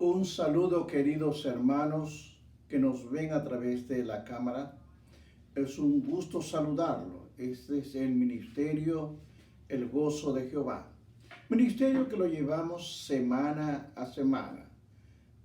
Un saludo, queridos hermanos que nos ven a través de la cámara. Es un gusto saludarlo. Este es el ministerio El Gozo de Jehová. Ministerio que lo llevamos semana a semana.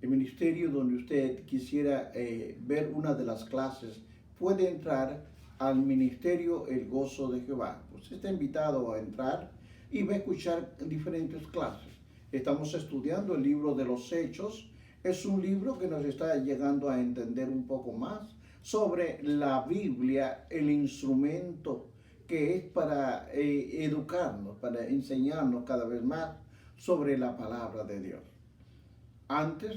El ministerio donde usted quisiera ver una de las clases puede entrar al ministerio El Gozo de Jehová. Usted está invitado a entrar y va a escuchar diferentes clases. Estamos estudiando el libro de los Hechos. Es un libro que nos está llegando a entender un poco más sobre la Biblia, el instrumento que es para educarnos, para enseñarnos cada vez más sobre la palabra de Dios. Antes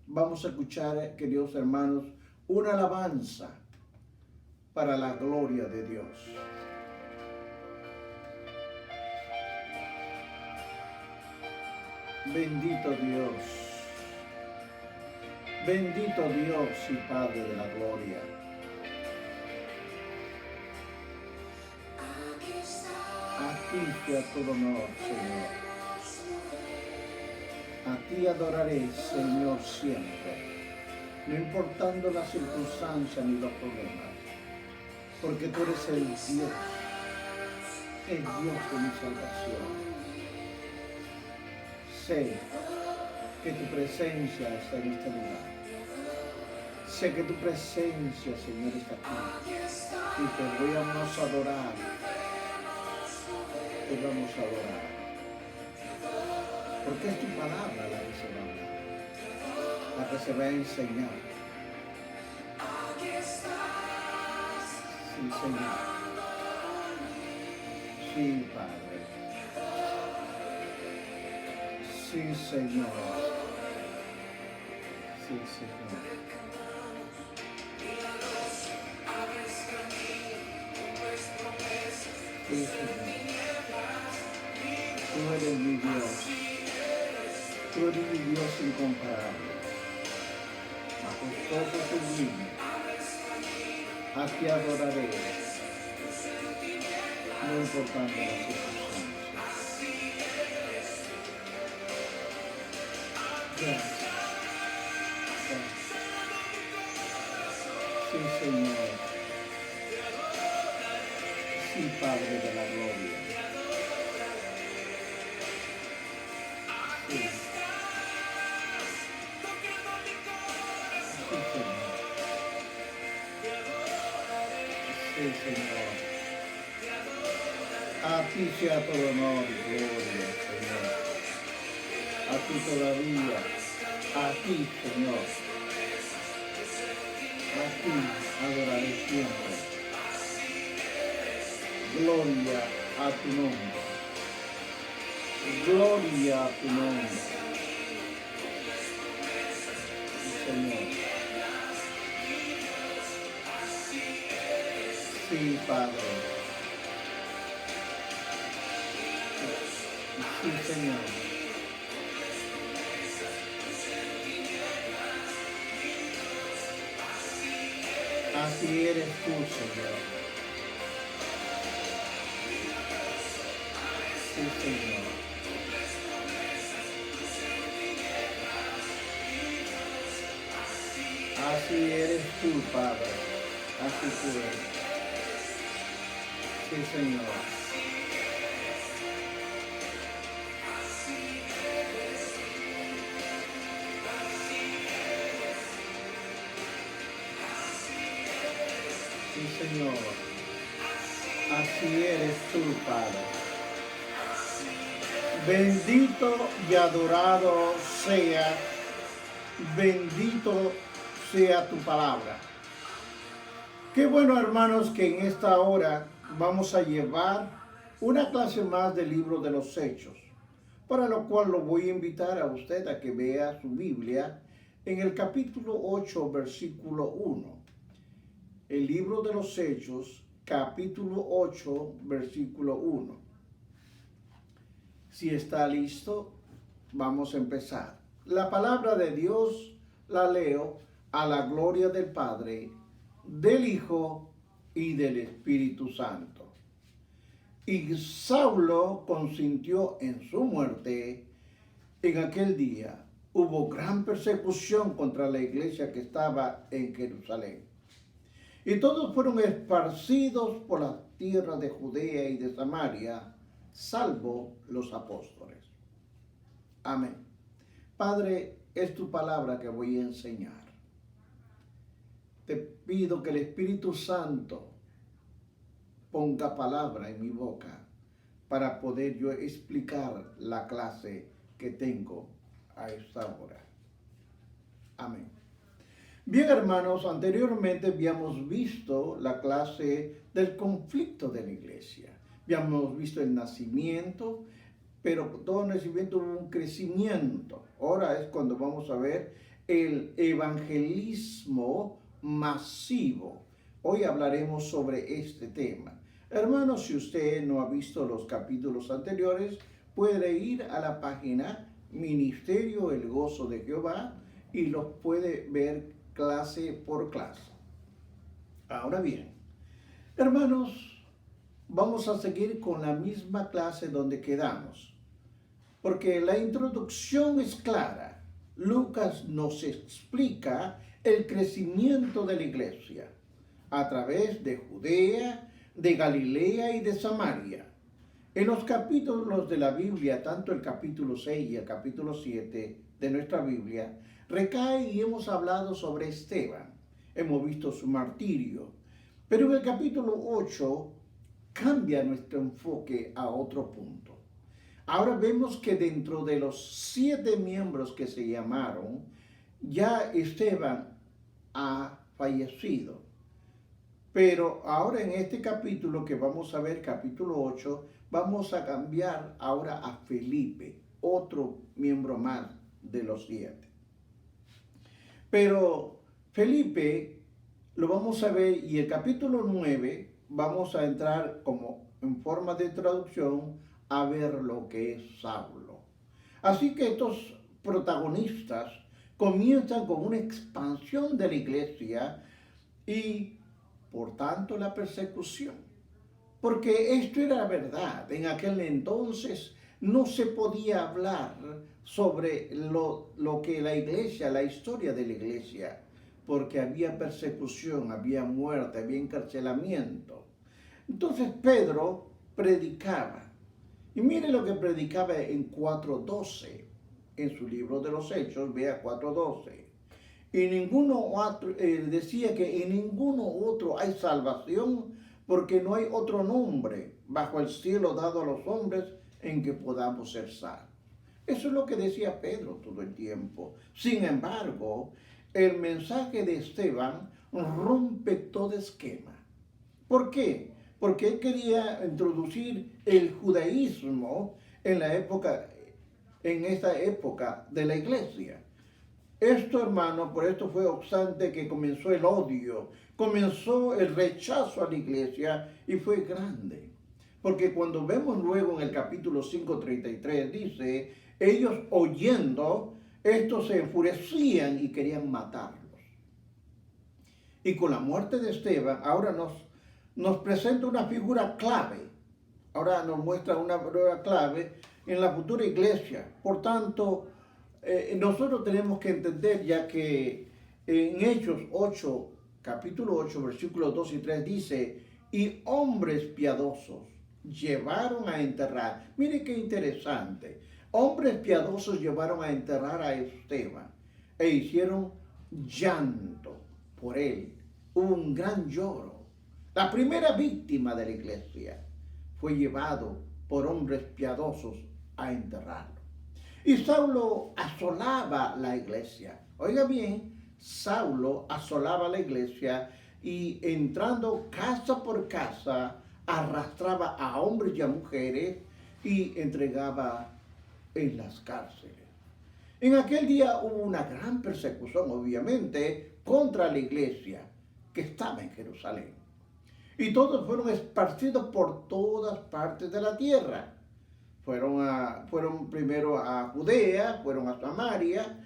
vamos a escuchar, queridos hermanos, una alabanza para la gloria de Dios. Bendito Dios, bendito Dios y Padre de la gloria. A ti sea todo honor, Señor. A ti adoraré, Señor, siempre, no importando las circunstancias ni los problemas, porque tú eres el Dios de mi salvación. Sé que tu presencia está en este lugar. Sé que tu presencia, Señor, está aquí. Y te vamos a adorar. Te vamos a adorar. Porque es tu palabra la que se va a hablar, la que se va a enseñar. Sí, Señor. Sí, Padre. Sí, Señor. Sí, Señor. Sí, Señor. Tú eres mi Dios. Tú eres mi Dios incomparable. Majestuoso sublime. A ti adoraré. No importando las circunstancias. Gracias. Sí, Señor. Sí, Padre de la gloria. Sí. Sí, Señor. Sí, Señor. A ti sea todo honor y gloria, Señor. A ti todavía. A ti, Señor. A ti adoraré siempre. Gloria a tu nombre. Gloria a tu nombre. Señor. Sí, Padre. Sí, Señor. Así eres tú, Señor. Sí, Señor. Así eres tú, Padre. Así tú eres. Sí, Señor. Sí, Señor. Así eres tú, Padre. Bendito y adorado sea, bendito sea tu palabra. Qué bueno, hermanos, que en esta hora vamos a llevar una clase más del libro de los Hechos, para lo cual lo voy a invitar a usted a que vea su Biblia en el capítulo 8, versículo 1. El libro de los Hechos, capítulo 8, versículo 1. Si está listo, vamos a empezar. La palabra de Dios la leo a la gloria del Padre, del Hijo y del Espíritu Santo. Y Saulo consintió en su muerte en aquel día, hubo gran persecución contra la iglesia que estaba en Jerusalén. Y todos fueron esparcidos por las tierras de Judea y de Samaria, salvo los apóstoles. Amén. Padre, es tu palabra que voy a enseñar. Te pido que el Espíritu Santo ponga palabra en mi boca para poder yo explicar la clase que tengo a esta hora. Amén. Bien, hermanos, anteriormente habíamos visto la clase del conflicto de la iglesia. Habíamos visto el nacimiento, pero todo nacimiento hubo un crecimiento. Ahora es cuando vamos a ver el evangelismo masivo. Hoy hablaremos sobre este tema. Hermanos, si usted no ha visto los capítulos anteriores, puede ir a la página Ministerio El Gozo de Jehová y los puede ver clase por clase. Ahora bien, hermanos, vamos a seguir con la misma clase donde quedamos, porque la introducción es clara. Lucas nos explica el crecimiento de la iglesia a través de Judea, de Galilea y de Samaria. En los capítulos de la Biblia, tanto el capítulo 6 y el capítulo 7 de nuestra Biblia, recae y hemos hablado sobre Esteban. Hemos visto su martirio. Pero en el capítulo 8 cambia nuestro enfoque a otro punto. Ahora vemos que dentro de los 7 miembros que se llamaron, ya Esteban ha fallecido. Pero ahora en este capítulo que vamos a ver, capítulo 8, vamos a cambiar ahora a Felipe, otro miembro más de los 7. Pero Felipe lo vamos a ver y el capítulo 9 vamos a entrar como en forma de traducción a ver lo que es Saulo. Así que estos protagonistas comienzan con una expansión de la iglesia y por tanto la persecución. Porque esto era verdad. En aquel entonces no se podía hablar sobre lo que la iglesia, la historia de la iglesia, porque había persecución, había muerte, había encarcelamiento. Entonces Pedro predicaba. Y mire lo que predicaba en 4:12, en su libro de los Hechos, vea 4:12. Y decía que en ninguno otro hay salvación, porque no hay otro nombre bajo el cielo dado a los hombres en que podamos ser salvos. Eso es lo que decía Pedro todo el tiempo. Sin embargo, el mensaje de Esteban rompe todo esquema. ¿Por qué? Porque él quería introducir el judaísmo en esta época de la iglesia. Esto, hermano, por esto fue obstante que comenzó el odio, comenzó el rechazo a la iglesia y fue grande. Porque cuando vemos luego en el capítulo 5:33 dice, ellos oyendo, estos se enfurecían y querían matarlos. Y con la muerte de Esteban, ahora nos presenta una figura clave. Ahora nos muestra una figura clave en la futura iglesia. Por tanto, nosotros tenemos que entender ya que en Hechos 8, capítulo 8, versículos 2 y 3 dice, y hombres piadosos llevaron a enterrar. Mire qué interesante. Hombres piadosos llevaron a enterrar a Esteban e hicieron llanto por él. Hubo un gran lloro. La primera víctima de la iglesia fue llevado por hombres piadosos a enterrarlo. Y Saulo asolaba la iglesia. Oiga bien, Saulo asolaba la iglesia y entrando casa por casa arrastraba a hombres y a mujeres y entregaba en las cárceles. En aquel día hubo una gran persecución, obviamente, contra la iglesia que estaba en Jerusalén. Y todos fueron esparcidos por todas partes de la tierra. Fueron primero a Judea, fueron a Samaria,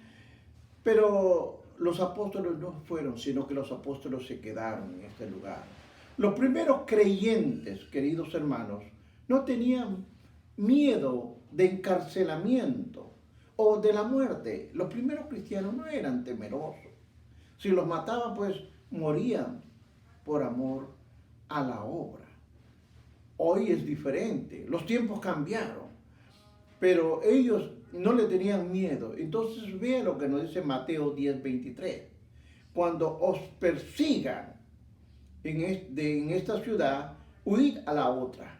pero los apóstoles no fueron, sino que los apóstoles se quedaron en este lugar. Los primeros creyentes, queridos hermanos, no tenían miedo de encarcelamiento. o de la muerte. Los primeros cristianos no eran temerosos. Si los mataban, pues morían por amor a la obra. Hoy es diferente, los tiempos cambiaron, pero ellos no le tenían miedo. Entonces vea lo que nos dice Mateo 10:23. Cuando os persigan en esta ciudad, huid a la otra,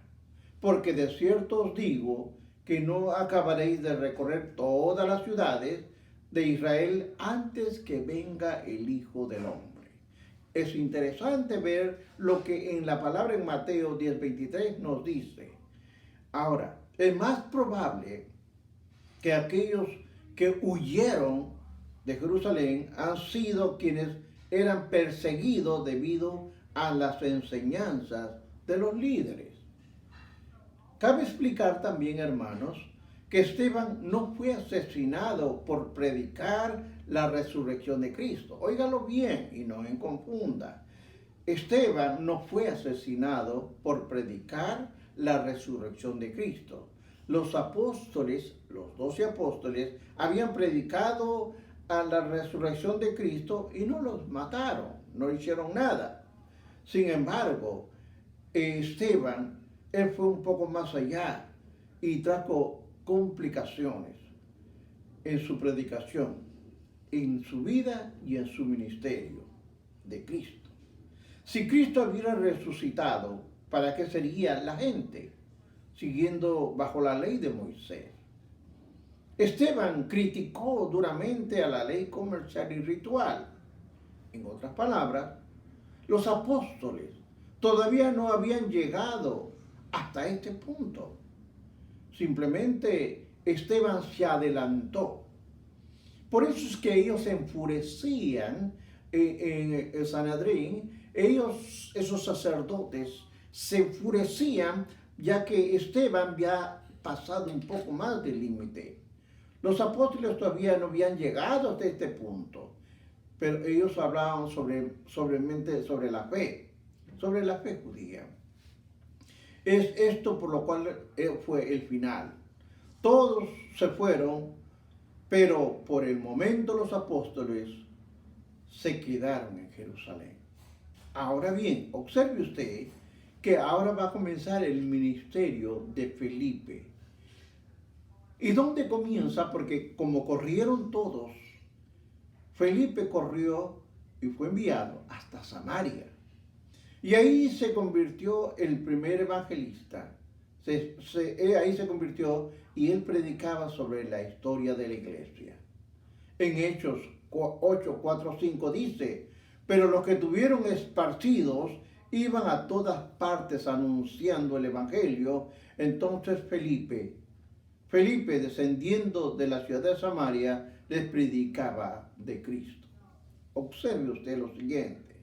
porque de cierto os digo que no acabaréis de recorrer todas las ciudades de Israel antes que venga el Hijo del Hombre. Es interesante ver lo que en la palabra en Mateo 10:23 nos dice. Ahora, es más probable que aquellos que huyeron de Jerusalén han sido quienes eran perseguidos debido a las enseñanzas de los líderes. Cabe explicar también, hermanos, que Esteban no fue asesinado por predicar la resurrección de Cristo. Óigalo bien y no me confunda. Esteban no fue asesinado por predicar la resurrección de Cristo. Los apóstoles, los 12 apóstoles, habían predicado a la resurrección de Cristo y no los mataron, no hicieron nada. Sin embargo, Esteban, él fue un poco más allá y trajo complicaciones en su predicación, en su vida y en su ministerio de Cristo. Si Cristo hubiera resucitado, ¿para qué sería la gente siguiendo bajo la ley de Moisés? Esteban criticó duramente a la ley comercial y ritual. En otras palabras, los apóstoles todavía no habían llegado hasta este punto. Simplemente Esteban se adelantó. Por eso es que ellos se enfurecían en el Sanedrín. Esos sacerdotes, se enfurecían ya que Esteban había pasado un poco más del límite. Los apóstoles todavía no habían llegado hasta este punto, pero ellos hablaban sobre la fe judía. Es esto por lo cual fue el final. Todos se fueron, pero por el momento los apóstoles se quedaron en Jerusalén. Ahora bien, observe usted que ahora va a comenzar el ministerio de Felipe. ¿Y dónde comienza? Porque como corrieron todos, Felipe corrió y fue enviado hasta Samaria. Y ahí se convirtió el primer evangelista. Ahí se convirtió y él predicaba sobre la historia de la iglesia. En Hechos 8, 4, 5 dice: pero los que tuvieron esparcidos iban a todas partes anunciando el evangelio. Entonces Felipe, descendiendo de la ciudad de Samaria, les predicaba de Cristo. Observe usted lo siguiente.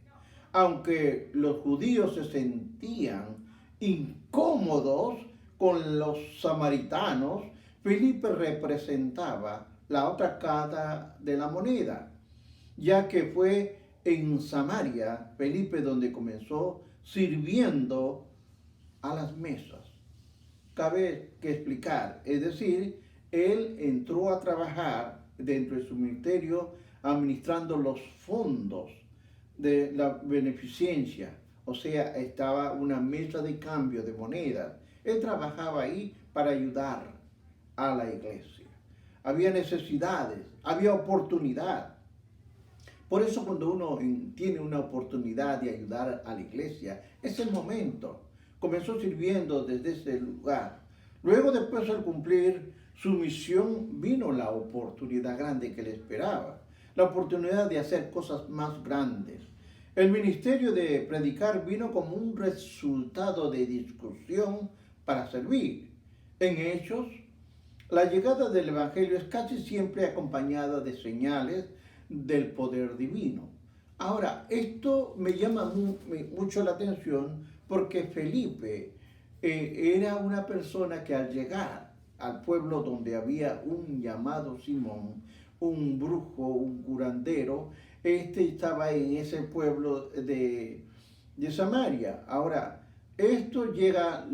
Aunque los judíos se sentían incómodos con los samaritanos, Felipe representaba la otra cara de la moneda, ya que fue en Samaria, Felipe, donde comenzó sirviendo a las mesas. Cabe que explicar, es decir, él entró a trabajar dentro de su ministerio administrando los fondos de la beneficencia, o sea, estaba una mesa de cambio de monedas. Él trabajaba ahí para ayudar a la iglesia. Había necesidades, había oportunidad. Por eso cuando uno tiene una oportunidad de ayudar a la iglesia, es el momento. Comenzó sirviendo desde ese lugar. Luego, después, al cumplir su misión, vino la oportunidad grande que le esperaba. La oportunidad de hacer cosas más grandes. El ministerio de predicar vino como un resultado de discusión para servir. En Hechos, la llegada del Evangelio es casi siempre acompañada de señales del poder divino. Ahora, esto me llama mucho la atención porque Felipe era una persona que al llegar al pueblo donde había un llamado Simón, un brujo, un curandero, estaba en ese pueblo de Samaria. Ahora, esto llega,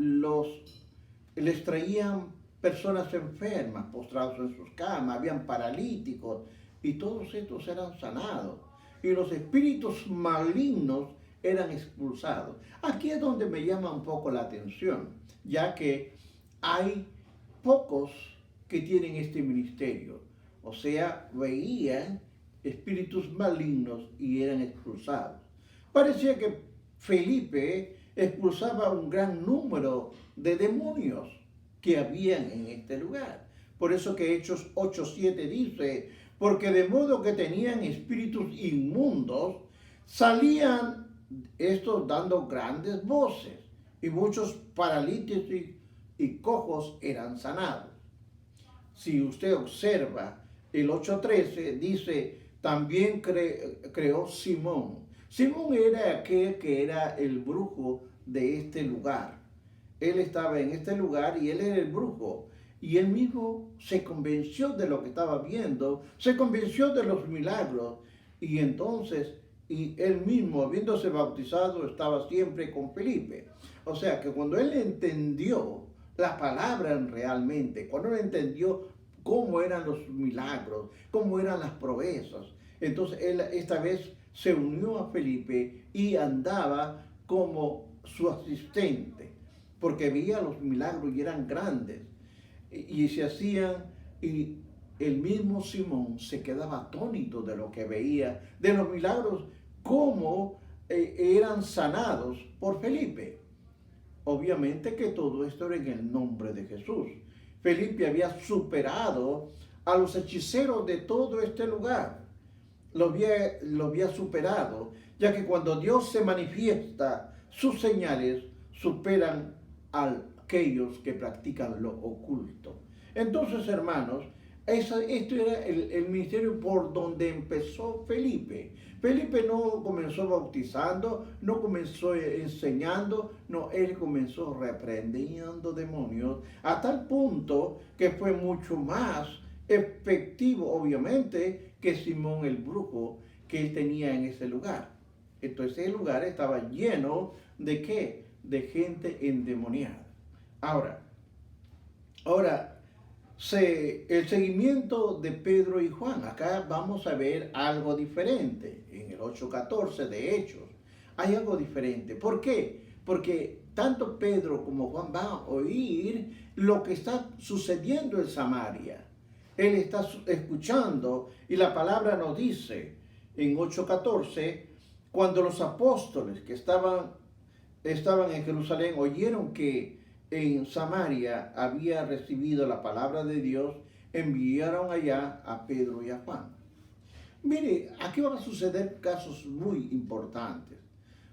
les traían personas enfermas, postrados en sus camas, habían paralíticos, y todos estos eran sanados. Y los espíritus malignos eran expulsados. Aquí es donde me llama un poco la atención, ya que hay pocos que tienen este ministerio. O sea, veían espíritus malignos y eran expulsados. Parecía que Felipe expulsaba un gran número de demonios que habían en este lugar. Por eso que Hechos 8:7 dice, porque de modo que tenían espíritus inmundos, salían estos dando grandes voces, y muchos paralíticos y cojos eran sanados. Si usted observa el 8:13, dice, también creó Simón. Simón era aquel que era el brujo de este lugar. Él estaba en este lugar y él era el brujo. Y él mismo se convenció de lo que estaba viendo, se convenció de los milagros. Y entonces, y él mismo, habiéndose bautizado, estaba siempre con Felipe. O sea que cuando él entendió la palabra realmente, cuando él entendió cómo eran los milagros, cómo eran las proezas, entonces él esta vez se unió a Felipe y andaba como su asistente, porque veía los milagros y eran grandes, y se hacían, y el mismo Simón se quedaba atónito de lo que veía, de los milagros, cómo eran sanados por Felipe. Obviamente que todo esto era en el nombre de Jesús. Felipe había superado a los hechiceros de todo este lugar. Lo había superado, ya que cuando Dios se manifiesta, sus señales superan a aquellos que practican lo oculto. Entonces, hermanos, esto era el ministerio por donde empezó Felipe. Felipe no comenzó bautizando, no comenzó enseñando, no, él comenzó reprendiendo demonios, a tal punto que fue mucho más efectivo, obviamente, que Simón el brujo que él tenía en ese lugar. Entonces ese lugar estaba lleno de ¿qué? De gente endemoniada. Ahora, el seguimiento de Pedro y Juan. Acá vamos a ver algo diferente. En el 8:14 de Hechos hay algo diferente. ¿Por qué? Porque tanto Pedro como Juan van a oír lo que está sucediendo en Samaria. Él está escuchando y la palabra nos dice en 8:14, cuando los apóstoles que estaban en Jerusalén oyeron que en Samaria había recibido la palabra de Dios, enviaron allá a Pedro y a Juan. Mire, aquí van a suceder casos muy importantes,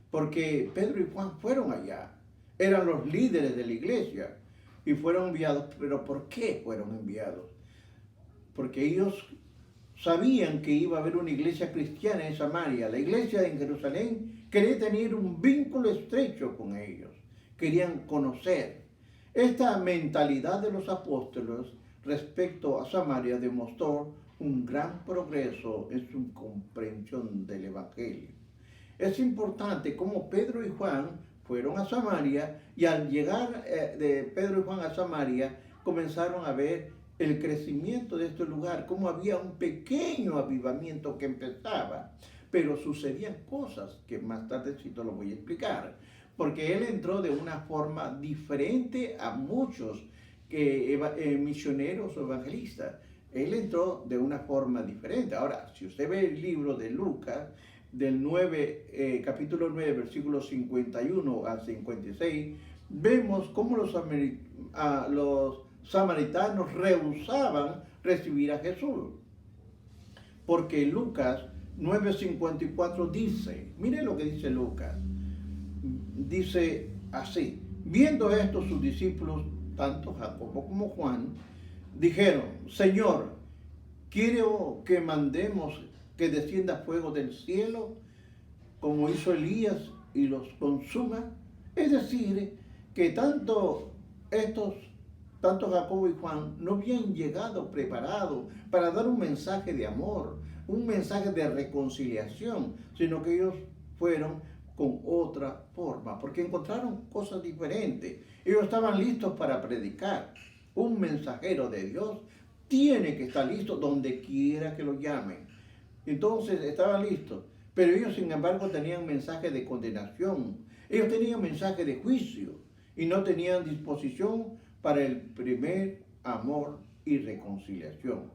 porque Pedro y Juan fueron allá, eran los líderes de la iglesia y fueron enviados. ¿Pero por qué fueron enviados? Porque ellos sabían que iba a haber una iglesia cristiana en Samaria. La iglesia en Jerusalén quería tener un vínculo estrecho con ellos, querían conocer. Esta mentalidad de los apóstoles respecto a Samaria demostró un gran progreso en su comprensión del Evangelio. Es importante cómo Pedro y Juan fueron a Samaria, y al llegar de Pedro y Juan a Samaria comenzaron a ver el crecimiento de este lugar, cómo había un pequeño avivamiento que empezaba, pero sucedían cosas que más tardecito lo voy a explicar, porque él entró de una forma diferente a muchos misioneros o evangelistas. Él entró de una forma diferente. Ahora, si usted ve el libro de Lucas, capítulo 9, versículos 51 al 56, vemos cómo los samaritanos rehusaban recibir a Jesús. Porque Lucas 9:54 dice, mire lo que dice Lucas, dice así: viendo esto sus discípulos, tanto Jacobo como Juan, dijeron, Señor, ¿quiero que mandemos que descienda fuego del cielo, como hizo Elías, y los consuma? Es decir, que tanto Jacobo y Juan no habían llegado preparados para dar un mensaje de amor, un mensaje de reconciliación, sino que ellos fueron con otra forma, porque encontraron cosas diferentes. Ellos estaban listos para predicar, un mensajero de Dios, tiene que estar listo donde quiera que lo llamen. Entonces estaban listos, pero ellos sin embargo tenían mensaje de condenación, ellos tenían mensaje de juicio y no tenían disposición para el primer amor y reconciliación.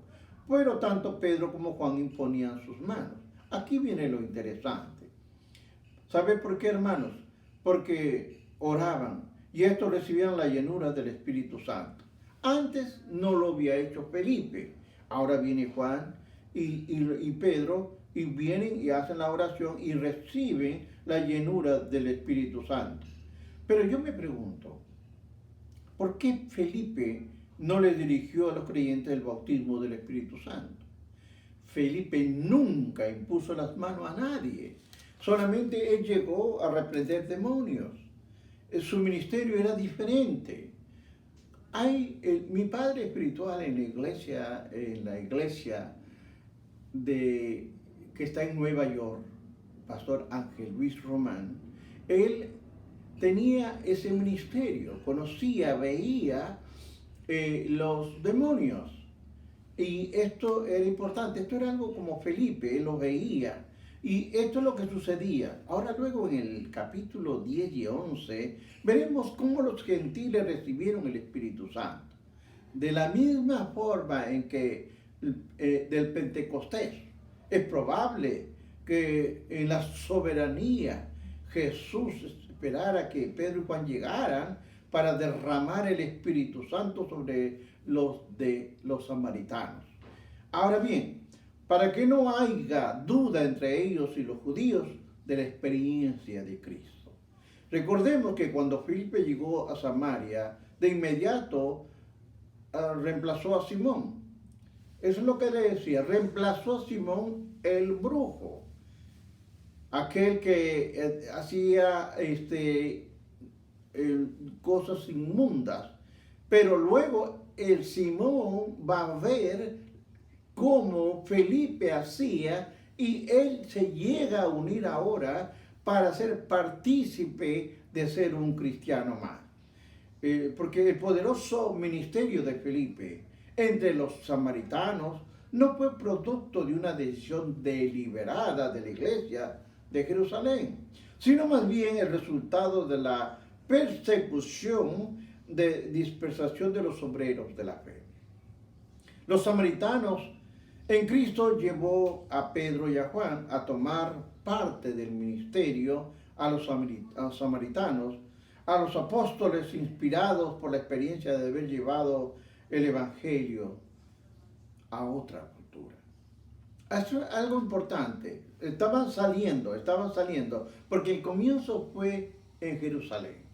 Pero tanto Pedro como Juan imponían sus manos. Aquí viene lo interesante. ¿Sabe por qué, hermanos? Porque oraban y estos recibían la llenura del Espíritu Santo. Antes no lo había hecho Felipe. Ahora viene Juan y Pedro y vienen y hacen la oración y reciben la llenura del Espíritu Santo. Pero yo me pregunto, ¿por qué Felipe no le dirigió a los creyentes el bautismo del Espíritu Santo? Felipe nunca impuso las manos a nadie. Solamente él llegó a reprender demonios. Su ministerio era diferente. Mi padre espiritual en la iglesia que está en Nueva York, Pastor Ángel Luis Román, él tenía ese ministerio, conocía, veía los demonios. Y esto era importante, esto era algo como Felipe, él lo veía. Y esto es lo que sucedía. Ahora luego en el capítulo 10 y 11 veremos cómo los gentiles recibieron el Espíritu Santo. De la misma forma en que del Pentecostés, es probable que en la soberanía Jesús esperara que Pedro y Juan llegaran para derramar el Espíritu Santo sobre los samaritanos. Ahora bien, para que no haya duda entre ellos y los judíos de la experiencia de Cristo. Recordemos que cuando Felipe llegó a Samaria, de inmediato reemplazó a Simón. Eso es lo que le decía, reemplazó a Simón el brujo, aquel que hacía cosas inmundas. Pero luego el Simón va a ver cómo Felipe hacía y él se llega a unir ahora para ser partícipe de ser un cristiano más. Porque el poderoso ministerio de Felipe entre los samaritanos no fue producto de una decisión deliberada de la iglesia de Jerusalén, sino más bien el resultado de la persecución de dispersación de los obreros de la fe. Los samaritanos en Cristo llevó a Pedro y a Juan a tomar parte del ministerio a los samaritanos, a los apóstoles inspirados por la experiencia de haber llevado el evangelio a otra cultura. Eso es algo importante. Estaban saliendo, porque el comienzo fue en Jerusalén.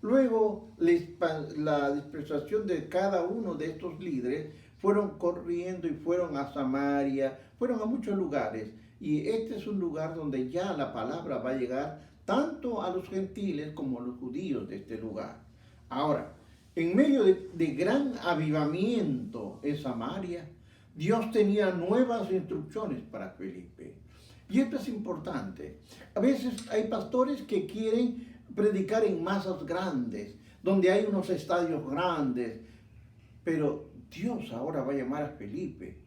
Luego, la dispersación de cada uno de estos líderes fueron corriendo y fueron a Samaria, fueron a muchos lugares. Y este es un lugar donde ya la palabra va a llegar tanto a los gentiles como a los judíos de este lugar. Ahora, en medio de gran avivamiento en Samaria, Dios tenía nuevas instrucciones para Felipe. Y esto es importante. A veces hay pastores que quieren predicar en masas grandes, donde hay unos estadios grandes, pero Dios ahora va a llamar a Felipe,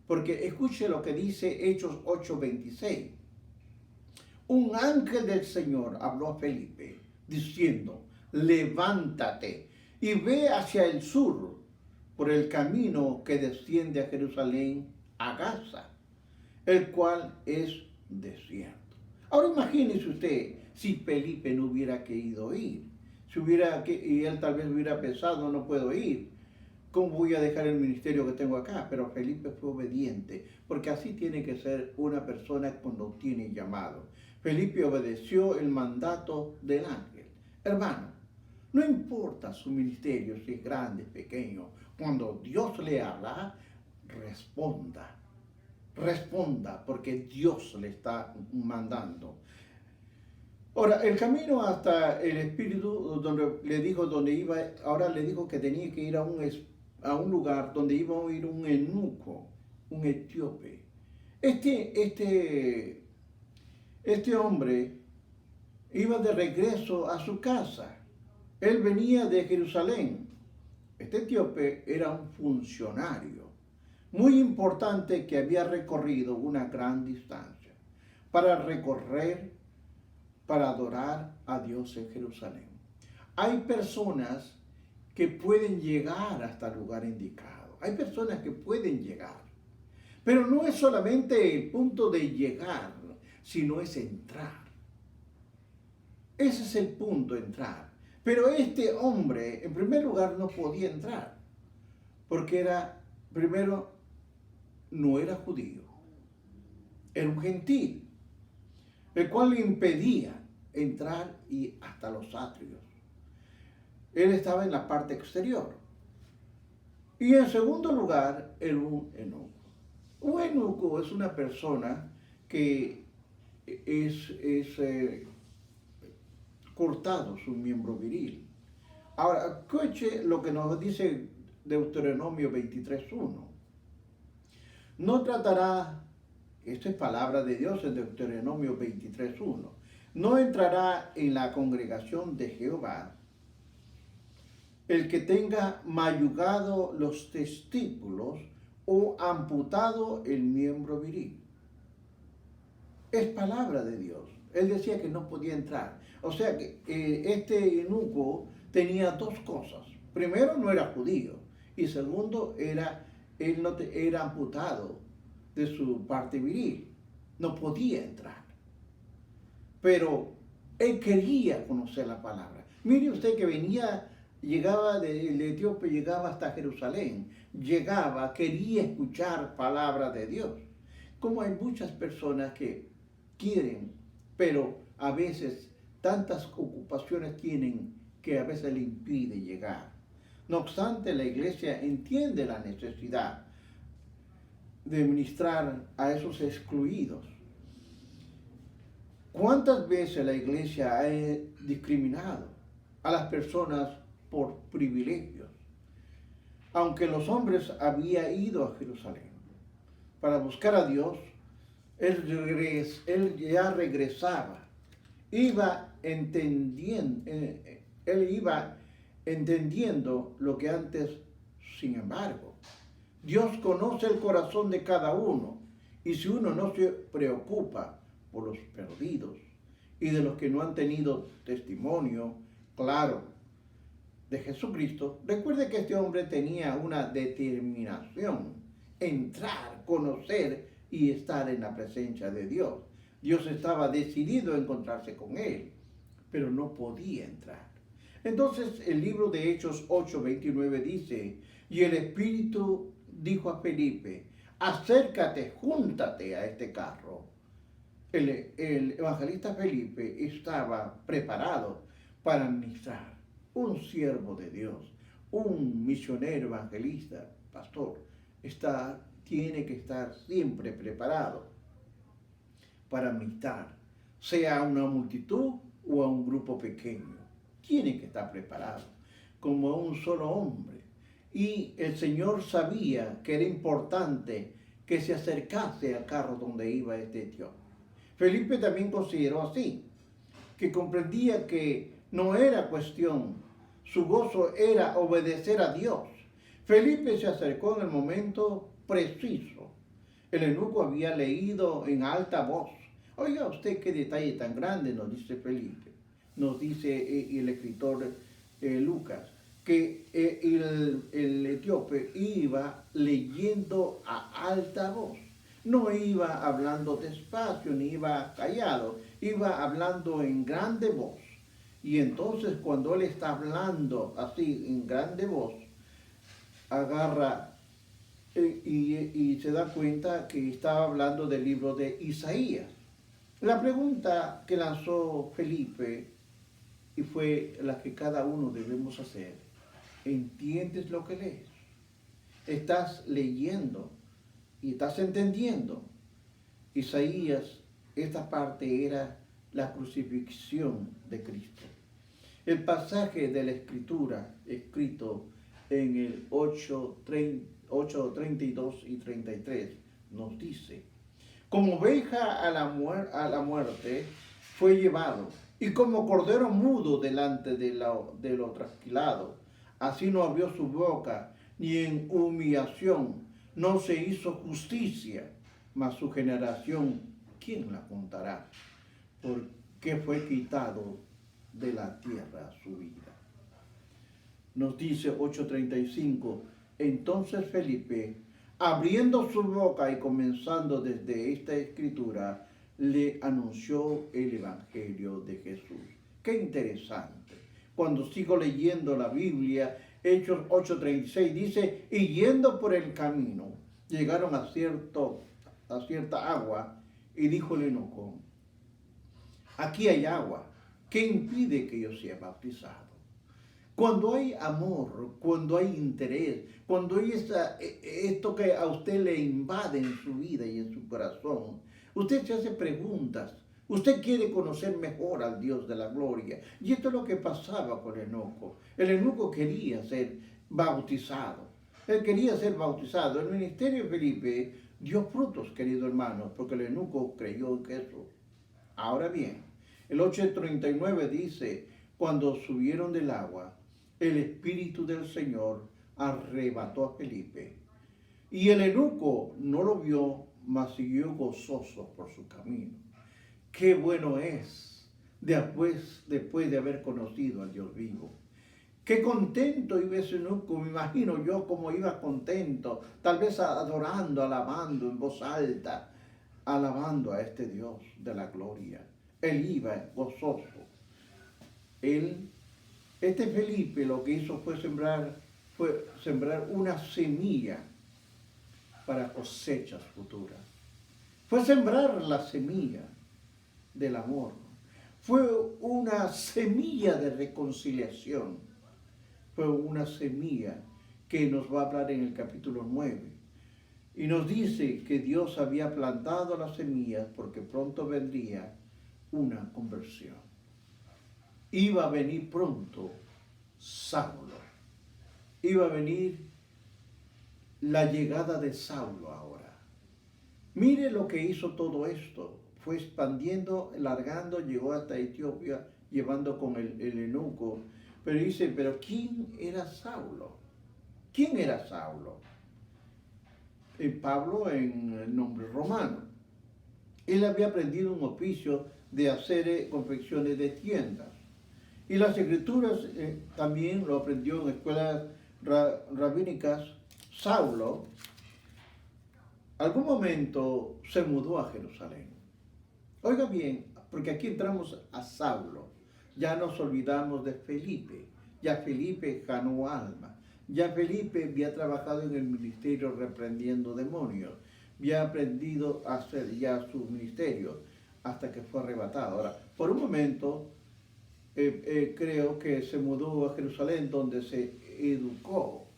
porque escuche lo que dice Hechos 8:26. Un ángel del Señor habló a Felipe, diciendo, levántate y ve hacia el sur, por el camino que desciende a Jerusalén, a Gaza, el cual es desierto. Ahora imagínese usted si Felipe no hubiera querido ir, y él tal vez hubiera pensado, no puedo ir, ¿cómo voy a dejar el ministerio que tengo acá? Pero Felipe fue obediente, porque así tiene que ser una persona cuando tiene llamado. Felipe obedeció el mandato del ángel. Hermano, no importa su ministerio, si es grande, pequeño, cuando Dios le habla, responda, porque Dios le está mandando. Ahora, el camino hasta el Espíritu, ahora le dijo que tenía que ir a un lugar donde iba a ir un eunuco, un etíope. Este hombre iba de regreso a su casa. Él venía de Jerusalén Este etíope era un funcionario muy importante que había recorrido una gran distancia para recorrer, para adorar a Dios en Jerusalén. Hay personas que pueden llegar hasta el lugar indicado. Hay personas que pueden llegar. Pero no es solamente el punto de llegar, sino es entrar. Ese es el punto, entrar. Pero este hombre, en primer lugar, no podía entrar. Porque primero, no era judío. Era un gentil, el cual le impedía entrar y hasta los atrios. Él estaba en la parte exterior. Y en segundo lugar, era un eunuco. Un eunuco es una persona que es cortado su miembro viril. Ahora, escuche lo que nos dice Deuteronomio 23:1. No tratará, esto es palabra de Dios en Deuteronomio 23:1, no entrará en la congregación de Jehová el que tenga mayugado los testículos o amputado el miembro viril. Es palabra de Dios. Él decía que no podía entrar. O sea que este eunuco tenía dos cosas. Primero, no era judío. Y segundo, él no era amputado de su parte viril. No podía entrar. Pero él quería conocer la palabra. Mire usted que el etíope llegaba hasta Jerusalén. Quería escuchar palabra de Dios. Como hay muchas personas que quieren, pero a veces tantas ocupaciones tienen que a veces le impide llegar. No obstante, la iglesia entiende la necesidad de ministrar a esos excluidos. ¿Cuántas veces la iglesia ha discriminado a las personas por privilegios? Aunque los hombres habían ido a Jerusalén para buscar a Dios, él ya regresaba, él iba entendiendo lo que antes. Sin embargo, Dios conoce el corazón de cada uno, y si uno no se preocupa por los perdidos y de los que no han tenido testimonio claro de Jesucristo, recuerde que este hombre tenía una determinación: entrar, conocer y estar en la presencia de Dios. Dios estaba decidido a encontrarse con él, pero no podía entrar. Entonces el libro de Hechos 8:29 dice: y el Espíritu dijo a Felipe, acércate, júntate a este carro. El evangelista Felipe estaba preparado para ministrar. Un siervo de Dios, un misionero, evangelista, pastor, tiene que estar siempre preparado para ministrar, sea a una multitud o a un grupo pequeño. Tiene que estar preparado como un solo hombre. Y el Señor sabía que era importante que se acercase al carro donde iba este etíope. Felipe también consideró así, que comprendía que no era cuestión, su gozo era obedecer a Dios. Felipe se acercó en el momento preciso. El eunuco había leído en alta voz. Oiga usted qué detalle tan grande, nos dice Felipe, nos dice el escritor Lucas, que el etíope iba leyendo a alta voz. No iba hablando despacio, ni iba callado, iba hablando en grande voz. Y entonces cuando él está hablando así en grande voz, agarra y se da cuenta que estaba hablando del libro de Isaías. La pregunta que lanzó Felipe, y fue la que cada uno debemos hacer: ¿entiendes lo que lees? ¿Estás leyendo y estás entendiendo? Isaías, esta parte era la crucifixión de Cristo. El pasaje de la Escritura escrito en el 8:32 y 33 nos dice: como oveja a la muerte fue llevado, y como cordero mudo delante de lo trasquilado, Así no abrió su boca, ni en humillación no se hizo justicia, mas su generación, ¿quién la contará? Porque fue quitado de la tierra su vida. Nos dice 8:35, entonces Felipe, abriendo su boca y comenzando desde esta escritura, le anunció el Evangelio de Jesús. Qué interesante. Cuando sigo leyendo la Biblia, Hechos 8:36 dice, y yendo por el camino, llegaron a cierta agua, y dijo el eunuco, aquí hay agua, ¿qué impide que yo sea bautizado? Cuando hay amor, cuando hay interés, cuando hay esto que a usted le invade en su vida y en su corazón, usted se hace preguntas. Usted quiere conocer mejor al Dios de la gloria. Y esto es lo que pasaba con el eunuco. El eunuco quería ser bautizado. Él quería ser bautizado. El ministerio de Felipe dio frutos, queridos hermanos, porque el eunuco creyó en Jesús. Ahora bien, el 8:39 dice, cuando subieron del agua, el Espíritu del Señor arrebató a Felipe. Y el eunuco no lo vio, mas siguió gozoso por su camino. Qué bueno es después de haber conocido al Dios vivo. Qué contento iba ese eunuco, me imagino yo cómo iba contento, tal vez adorando, alabando en voz alta, alabando a este Dios de la gloria. Él iba gozoso. Este Felipe lo que hizo fue sembrar una semilla para cosechas futuras. Fue sembrar la semilla del amor. Fue una semilla de reconciliación. Fue una semilla que nos va a hablar en el capítulo 9. Y nos dice que Dios había plantado las semillas porque pronto vendría una conversión. Iba a venir pronto Saulo. Iba a venir la llegada de Saulo ahora. Mire lo que hizo todo esto. Fue expandiendo, largando, llegó hasta Etiopía, llevando con el eunuco. Pero dice, ¿pero quién era Saulo? ¿Quién era Saulo? Pablo en el nombre romano. Él había aprendido un oficio de hacer confecciones de tiendas. Y las escrituras también lo aprendió en escuelas rabínicas. Saulo, algún momento se mudó a Jerusalén. Oiga bien, porque aquí entramos a Saulo. Ya nos olvidamos de Felipe. Ya Felipe ganó alma. Ya Felipe había trabajado en el ministerio reprendiendo demonios. Había aprendido a hacer ya su ministerio hasta que fue arrebatado. Ahora, por un momento, creo que se mudó a Jerusalén, donde se educó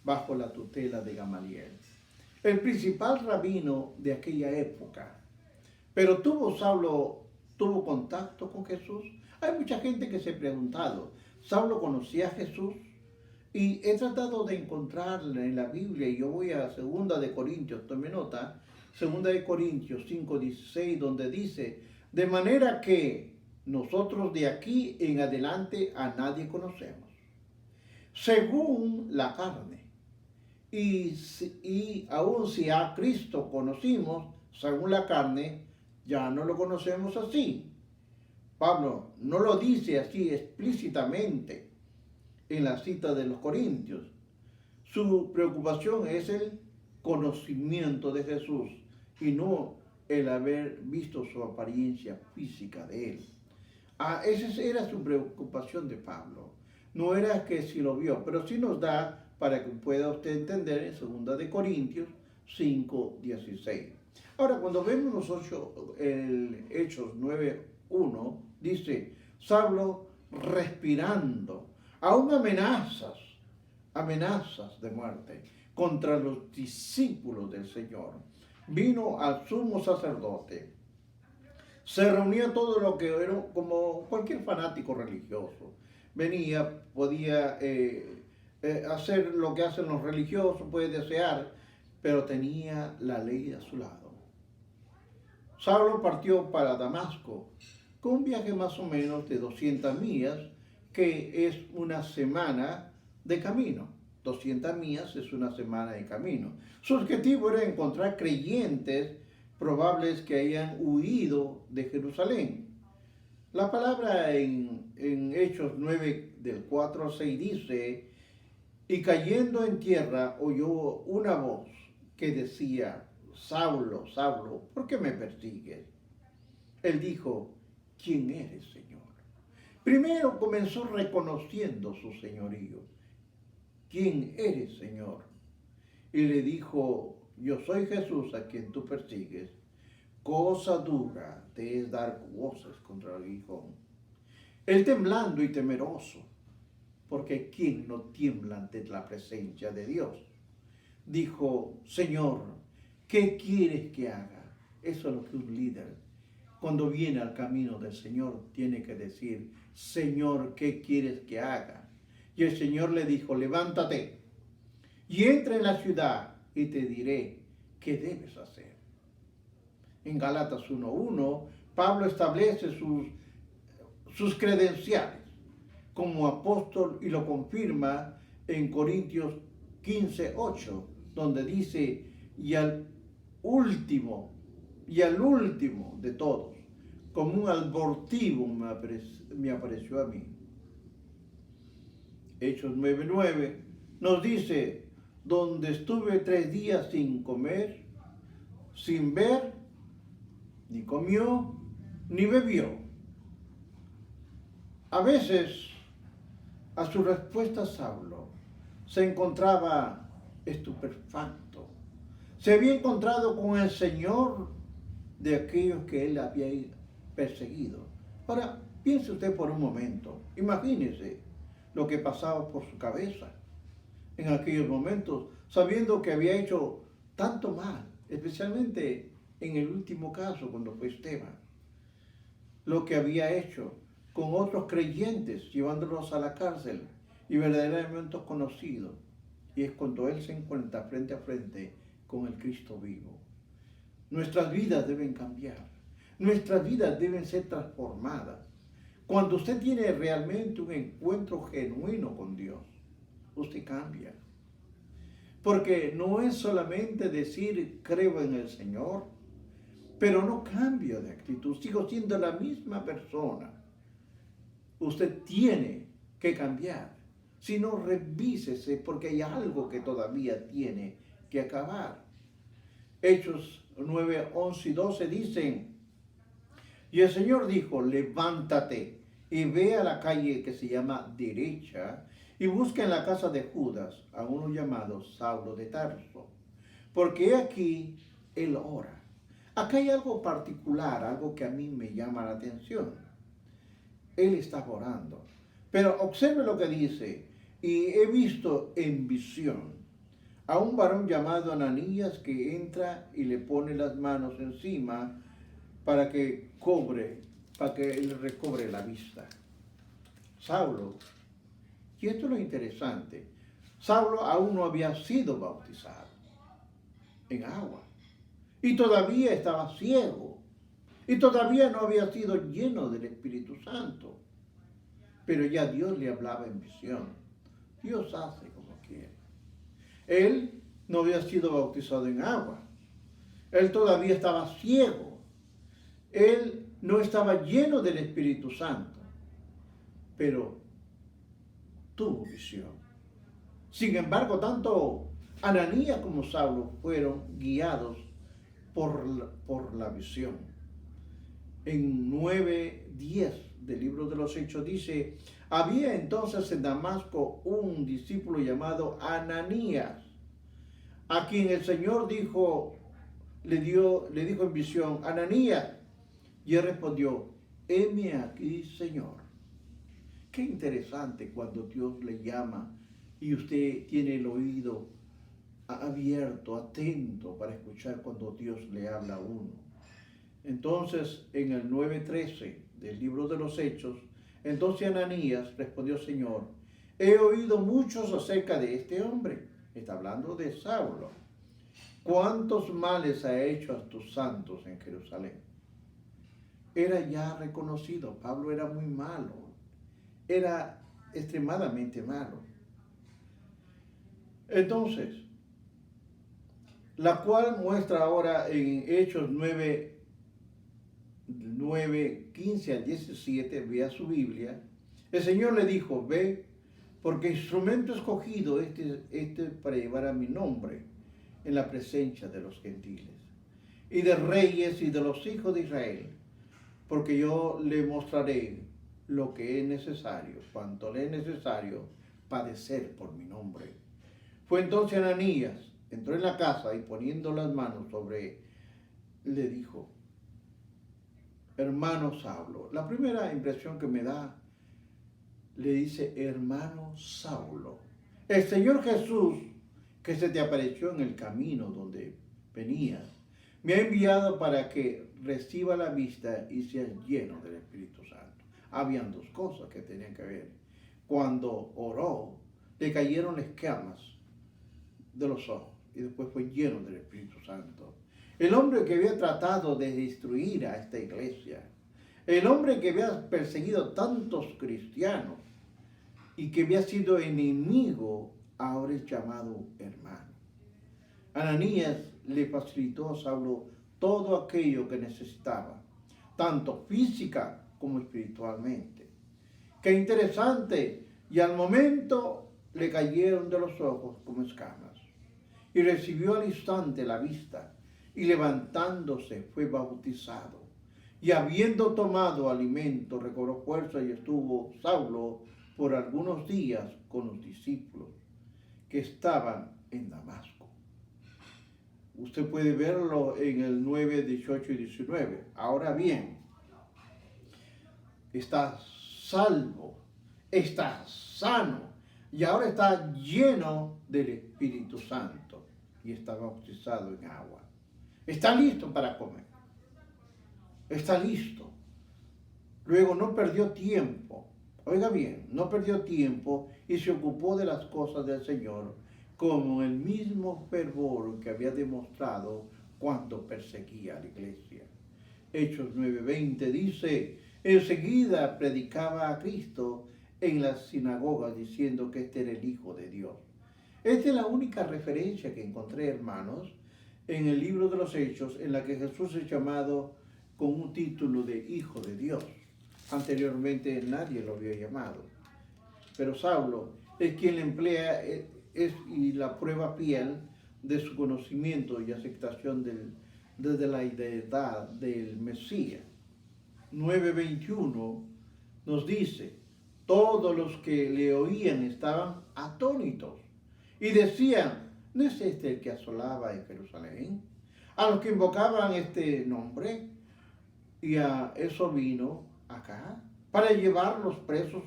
bajo la tutela de Gamaliel, el principal rabino de aquella época. Pero Saulo tuvo contacto con Jesús. Hay mucha gente que se ha preguntado, ¿Saulo conocía a Jesús? Y he tratado de encontrarle en la Biblia, y yo voy a 2 de Corintios, tome nota, 2 de Corintios 5:16, donde dice, de manera que nosotros de aquí en adelante a nadie conocemos, según la carne. Y aun si a Cristo conocimos, según la carne, ya no lo conocemos así. Pablo no lo dice así explícitamente en la cita de los Corintios. Su preocupación es el conocimiento de Jesús y no el haber visto su apariencia física de él. Esa era su preocupación de Pablo. No era que si lo vio, pero sí nos da para que pueda usted entender en 2 de Corintios 5:16. Ahora, cuando vemos Hechos 9:1, dice, Saulo respirando, aún amenazas de muerte contra los discípulos del Señor. Vino al sumo sacerdote. Se reunía todo lo que era como cualquier fanático religioso. Venía, podía hacer lo que hacen los religiosos, puede desear, pero tenía la ley a su lado. Saulo partió para Damasco con un viaje más o menos de 200 millas, que es una semana de camino. 200 millas es una semana de camino. Su objetivo era encontrar creyentes probables que hayan huido de Jerusalén. La palabra en Hechos 9, del 4 al 6 dice, y cayendo en tierra oyó una voz que decía, Saulo, Saulo, ¿por qué me persigues? Él dijo, ¿quién eres, Señor? Primero comenzó reconociendo su señorío. ¿Quién eres, Señor? Y le dijo, yo soy Jesús a quien tú persigues. Cosa dura te es dar voces contra el aguijón. Él temblando y temeroso, porque ¿quién no tiembla ante la presencia de Dios? Dijo, Señor, ¿qué quieres que haga? Eso es lo que un líder, cuando viene al camino del Señor, tiene que decir, Señor, ¿qué quieres que haga? Y el Señor le dijo, levántate y entra en la ciudad y te diré qué debes hacer. En Gálatas 1:1, Pablo establece sus credenciales como apóstol y lo confirma en Corintios 15:8, donde dice, y al último de todos, como un abortivo me apareció a mí. Hechos 9:9 nos dice, donde estuve 3 días sin comer, sin ver, ni comió, ni bebió. A veces, a su respuesta Saulo se encontraba estupefacto. Se había encontrado con el Señor de aquellos que él había perseguido. Ahora, piense usted por un momento, imagínese lo que pasaba por su cabeza en aquellos momentos, sabiendo que había hecho tanto mal, especialmente en el último caso, cuando fue Esteban, lo que había hecho con otros creyentes, llevándolos a la cárcel y verdaderamente conocido. Y es cuando él se encuentra frente a frente con el Cristo vivo. Nuestras vidas deben cambiar. Nuestras vidas deben ser transformadas. Cuando usted tiene realmente un encuentro genuino con Dios, usted cambia. Porque no es solamente decir creo en el Señor, pero no cambio de actitud, sigo siendo la misma persona. Usted tiene que cambiar. Si no, revísese porque hay algo que todavía tiene que acabar. Hechos 9, 11 y 12 dicen, y el Señor dijo, levántate y ve a la calle que se llama Derecha y busca en la casa de Judas a uno llamado Saulo de Tarso, porque aquí él ora. Acá hay algo particular, algo que a mí me llama la atención. Él está orando, pero observe lo que dice, y he visto en visión a un varón llamado Ananías que entra y le pone las manos encima para que él recobre la vista. Saulo, y esto es lo interesante, Saulo aún no había sido bautizado en agua y todavía estaba ciego y todavía no había sido lleno del Espíritu Santo, pero ya Dios le hablaba en visión. Dios hace como quiere. Él no había sido bautizado en agua. Él todavía estaba ciego. Él no estaba lleno del Espíritu Santo, pero tuvo visión. Sin embargo, tanto Ananías como Saulo fueron guiados por la visión. En 9:10 del libro de los Hechos dice, había entonces en Damasco un discípulo llamado Ananías, a quien el Señor le dijo en visión, Ananías, y él respondió, heme aquí, Señor. Qué interesante cuando Dios le llama y usted tiene el oído abierto, atento para escuchar cuando Dios le habla a uno. Entonces, en el 9:13 del libro de los Hechos, entonces Ananías respondió, Señor, he oído muchos acerca de este hombre. Está hablando de Saulo. ¿Cuántos males ha hecho a tus santos en Jerusalén? Era ya reconocido, Pablo era muy malo, era extremadamente malo. Entonces, la cual muestra ahora en Hechos 9, 15 al 17, vea su Biblia. El Señor le dijo, ve, porque instrumento escogido este para llevar a mi nombre en la presencia de los gentiles, y de reyes y de los hijos de Israel, porque yo le mostraré lo que es necesario, cuanto le es necesario padecer por mi nombre. Fue entonces Ananías, entró en la casa y poniendo las manos sobre él, le dijo, hermano Saulo. La primera impresión que me da, le dice, hermano Saulo. El Señor Jesús, que se te apareció en el camino donde venías, me ha enviado para que reciba la vista y seas lleno del Espíritu Santo. Habían dos cosas que tenían que ver. Cuando oró, le cayeron escamas de los ojos y después fue lleno del Espíritu Santo. El hombre que había tratado de destruir a esta iglesia, el hombre que había perseguido tantos cristianos y que había sido enemigo, ahora es llamado hermano. Ananías le facilitó a Saulo todo aquello que necesitaba, tanto física como espiritualmente. Qué interesante, y al momento le cayeron de los ojos como escamas, y recibió al instante la vista, y levantándose fue bautizado, y habiendo tomado alimento recobró fuerza y estuvo Saulo por algunos días con los discípulos que estaban en Damasco. Usted puede verlo en el 9, 18 y 19. Ahora bien, está salvo, está sano y ahora está lleno del Espíritu Santo y está bautizado en agua. Está listo para comer. Está listo. Luego no perdió tiempo. Oiga bien, no perdió tiempo y se ocupó de las cosas del Señor como el mismo fervor que había demostrado cuando perseguía a la iglesia. Hechos 9:20 dice, enseguida predicaba a Cristo en las sinagogas diciendo que este era el Hijo de Dios. Esta es la única referencia que encontré, hermanos, en el libro de los Hechos, en la que Jesús es llamado con un título de Hijo de Dios. Anteriormente nadie lo había llamado. Pero Saulo es quien le emplea y la prueba fiel de su conocimiento y aceptación desde la deidad del Mesías. 9:21 nos dice, todos los que le oían estaban atónitos y decían, ¿no es este el que asolaba en Jerusalén? A los que invocaban este nombre, y a eso vino acá, para llevarlos presos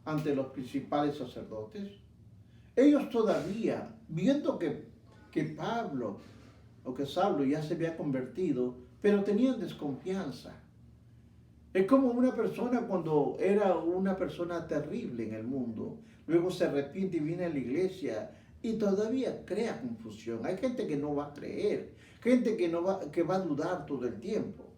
ante los principales sacerdotes. Ellos todavía, viendo que Pablo o que Saulo ya se había convertido, pero tenían desconfianza. Es como una persona cuando era una persona terrible en el mundo, luego se arrepiente y viene a la iglesia y todavía crea confusión. Hay gente que no va a creer, gente que va a dudar todo el tiempo.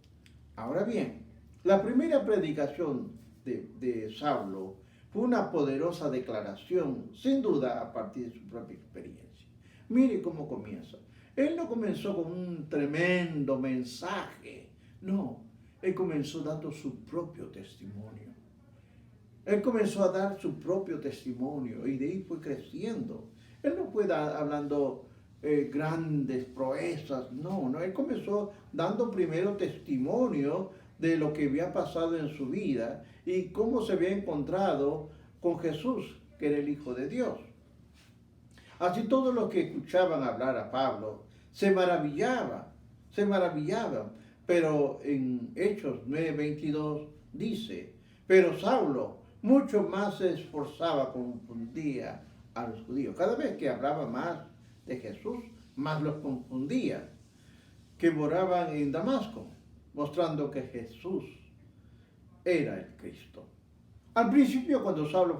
Ahora bien, la primera predicación de Saulo fue una poderosa declaración, sin duda a partir de su propia experiencia. Mire cómo comienza. Él no comenzó con un tremendo mensaje, no. Él comenzó dando su propio testimonio. Él comenzó a dar su propio testimonio y de ahí fue creciendo. Él no fue hablando grandes proezas, no. Él comenzó dando primero testimonio de lo que había pasado en su vida y cómo se había encontrado con Jesús, que era el Hijo de Dios. Así todos los que escuchaban hablar a Pablo se maravillaban. Pero en Hechos 9:22 dice, pero Saulo mucho más se esforzaba, confundía a los judíos. Cada vez que hablaba más de Jesús, más los confundía, que moraban en Damasco, mostrando que Jesús era el Cristo. Al principio, cuando Saulo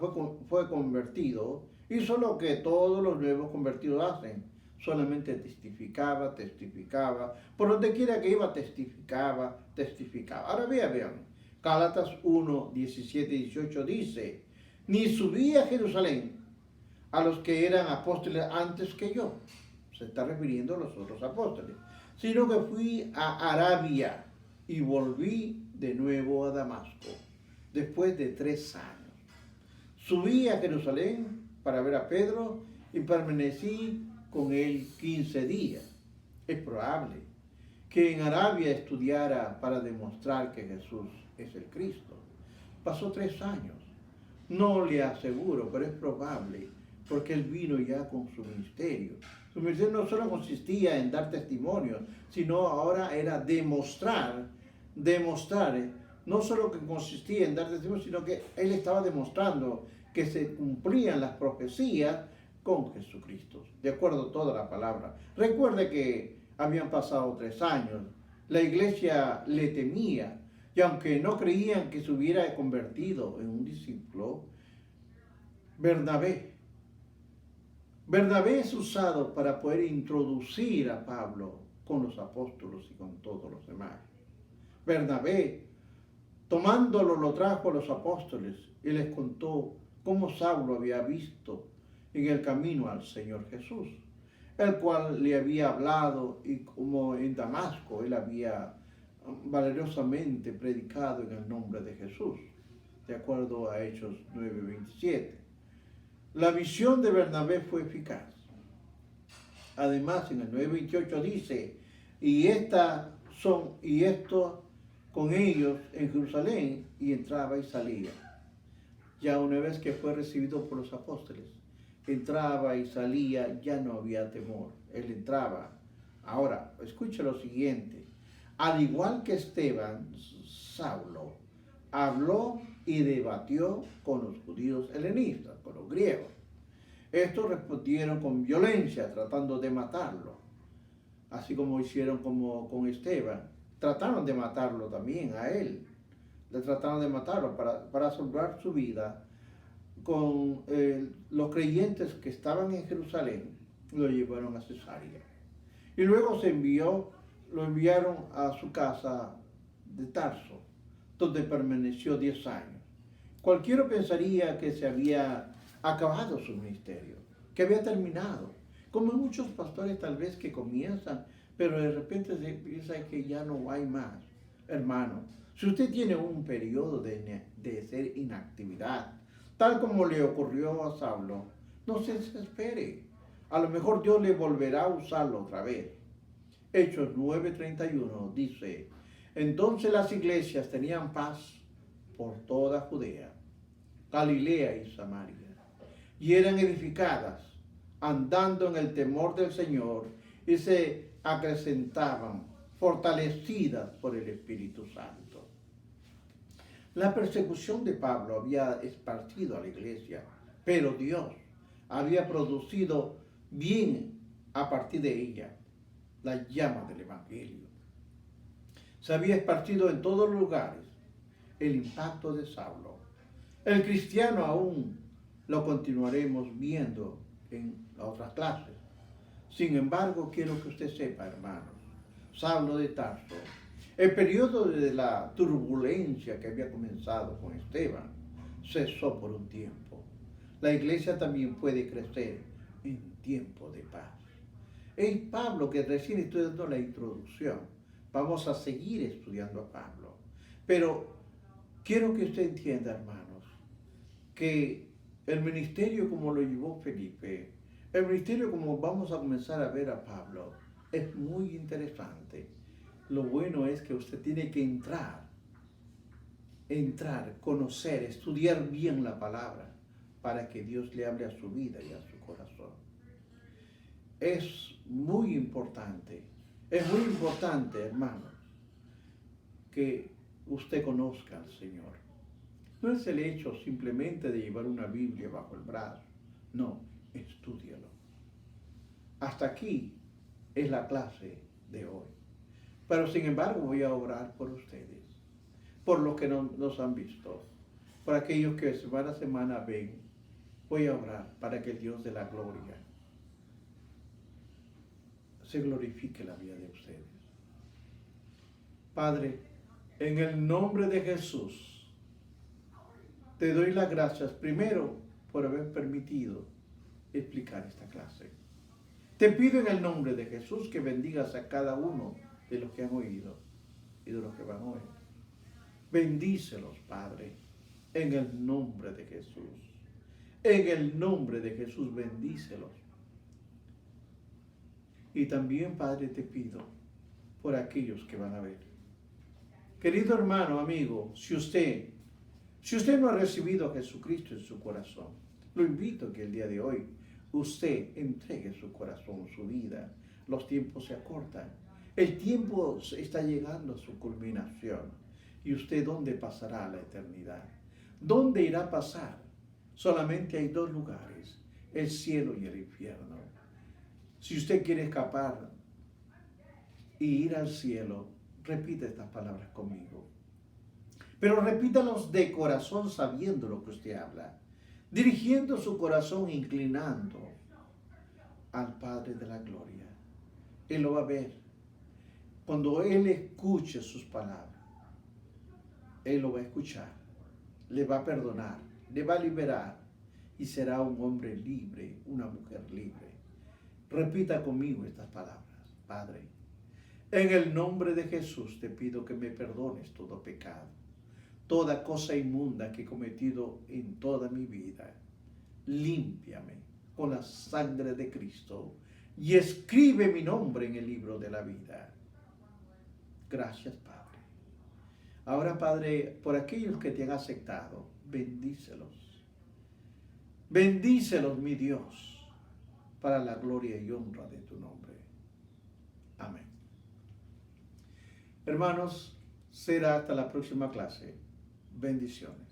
fue convertido, hizo lo que todos los nuevos convertidos hacen. Solamente testificaba. Por donde quiera que iba, testificaba. Ahora vean. Gálatas 1, 17 y 18 dice, ni subí a Jerusalén a los que eran apóstoles antes que yo. Se está refiriendo a los otros apóstoles. Sino que fui a Arabia y volví de nuevo a Damasco, después de 3 años. Subí a Jerusalén para ver a Pedro y permanecí con él 15 días. Es probable que en Arabia estudiara para demostrar que Jesús es el Cristo. Pasó 3 años. No le aseguro, pero es probable, porque él vino ya con su ministerio. Su ministerio no solo consistía en dar testimonio, sino ahora era demostrar, no solo que consistía en dar testimonio, sino que él estaba demostrando que se cumplían las profecías con Jesucristo, de acuerdo a toda la palabra. Recuerde que habían pasado 3 años, la iglesia le temía, y aunque no creían que se hubiera convertido en un discípulo, Bernabé es usado para poder introducir a Pablo con los apóstoles y con todos los demás. Bernabé, tomándolo, lo trajo a los apóstoles y les contó cómo Saulo había visto en el camino al Señor Jesús, el cual le había hablado y como en Damasco él había valerosamente predicado en el nombre de Jesús, de acuerdo a Hechos 9:27. La visión de Bernabé fue eficaz. Además, en el 9:28 dice, y esto con ellos en Jerusalén, y entraba y salía. Ya una vez que fue recibido por los apóstoles, entraba y salía, ya no había temor. Él entraba. Ahora, escuche lo siguiente. Al igual que Esteban, Saulo habló y debatió con los judíos helenistas, con los griegos. Estos respondieron con violencia, tratando de matarlo, así como hicieron con Esteban. Trataron de matarlo también a él. Le trataron de matarlo para salvar su vida. Con los creyentes que estaban en Jerusalén, lo llevaron a Cesarea. Y luego lo enviaron a su casa de Tarso, donde permaneció 10 años. Cualquiera pensaría que se había acabado su ministerio, que había terminado. Como muchos pastores tal vez que comienzan, pero de repente se piensa que ya no hay más. Hermano, si usted tiene un periodo de ser inactividad, tal como le ocurrió a Saulo, no se desespere. A lo mejor Dios le volverá a usarlo otra vez. Hechos 9:31 dice, entonces las iglesias tenían paz por toda Judea, Galilea y Samaria, y eran edificadas, andando en el temor del Señor, y se acrecentaban, fortalecidas por el Espíritu Santo. La persecución de Pablo había esparcido a la iglesia, pero Dios había producido bien a partir de ella la llama del Evangelio. Se había esparcido en todos los lugares el impacto de Saulo. El cristiano aún lo continuaremos viendo en otras clases. Sin embargo, quiero que usted sepa, hermanos, Saulo de Tarso, el periodo de la turbulencia que había comenzado con Esteban cesó por un tiempo. La iglesia también puede crecer en tiempo de paz. Es Pablo que recién estoy dando la introducción. Vamos a seguir estudiando a Pablo. Pero quiero que usted entienda, hermanos, que el ministerio como lo llevó Felipe, el ministerio como vamos a comenzar a ver a Pablo, es muy interesante. Lo bueno es que usted tiene que entrar, conocer, estudiar bien la palabra para que Dios le hable a su vida y a su corazón. Es muy importante, hermanos, que usted conozca al Señor. No es el hecho simplemente de llevar una Biblia bajo el brazo, no, estúdialo. Hasta aquí es la clase de hoy. Pero sin embargo voy a orar por ustedes, por los que no nos han visto, por aquellos que semana a semana ven. Voy a orar para que el Dios de la gloria se glorifique la vida de ustedes. Padre, en el nombre de Jesús, te doy las gracias primero por haber permitido explicar esta clase. Te pido en el nombre de Jesús que bendigas a cada uno de los que han oído y de los que van a oír. Bendícelos, Padre, en el nombre de Jesús. En el nombre de Jesús, bendícelos. Y también, Padre, te pido por aquellos que van a ver. Querido hermano, amigo, si usted no ha recibido a Jesucristo en su corazón, lo invito a que el día de hoy usted entregue su corazón, su vida. Los tiempos se acortan. El tiempo está llegando a su culminación. ¿Y usted dónde pasará la eternidad? ¿Dónde irá a pasar? Solamente hay dos lugares, el cielo y el infierno. Si usted quiere escapar y ir al cielo, repite estas palabras conmigo. Pero repítalos de corazón sabiendo lo que usted habla, dirigiendo su corazón, inclinando al Padre de la Gloria. Él lo va a ver. Cuando Él escuche sus palabras, Él lo va a escuchar, le va a perdonar, le va a liberar y será un hombre libre, una mujer libre. Repita conmigo estas palabras. Padre, en el nombre de Jesús te pido que me perdones todo pecado, toda cosa inmunda que he cometido en toda mi vida. Límpiame con la sangre de Cristo y escribe mi nombre en el libro de la vida. Gracias, Padre. Ahora, Padre, por aquellos que te han aceptado, bendícelos. Bendícelos, mi Dios, para la gloria y honra de tu nombre. Amén. Hermanos, será hasta la próxima clase. Bendiciones.